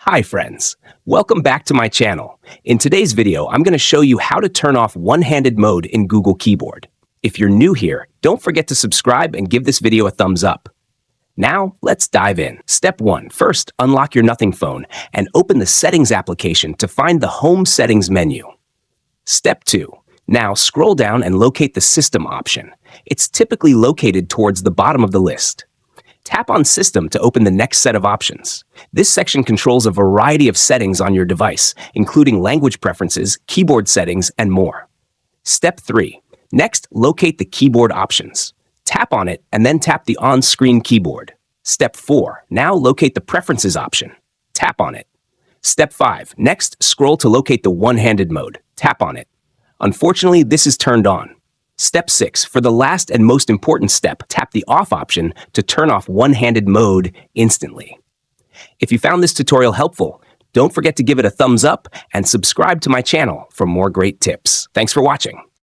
Hi friends, welcome back to my channel. In today's video, I'm going to show you how to turn off one-handed mode in Google Keyboard. If you're new here, don't forget to subscribe and give this video a thumbs up. Now, let's dive in. Step 1. First, unlock your Nothing phone and open the Settings application to find the Home Settings menu. Step 2. Now scroll down and locate the System option. It's typically located towards the bottom of the list. Tap on System to open the next set of options. This section controls a variety of settings on your device, including language preferences, keyboard settings, and more. Step 3. Next, locate the keyboard options. Tap on it and then tap the on-screen keyboard. Step 4. Now locate the Preferences option. Tap on it. Step 5. Next, scroll to locate the one-handed mode. Tap on it. Unfortunately, this is turned on. Step 6. For the last and most important step, tap the Off option to turn off one-handed mode instantly. If you found this tutorial helpful, don't forget to give it a thumbs up and subscribe to my channel for more great tips. Thanks for watching.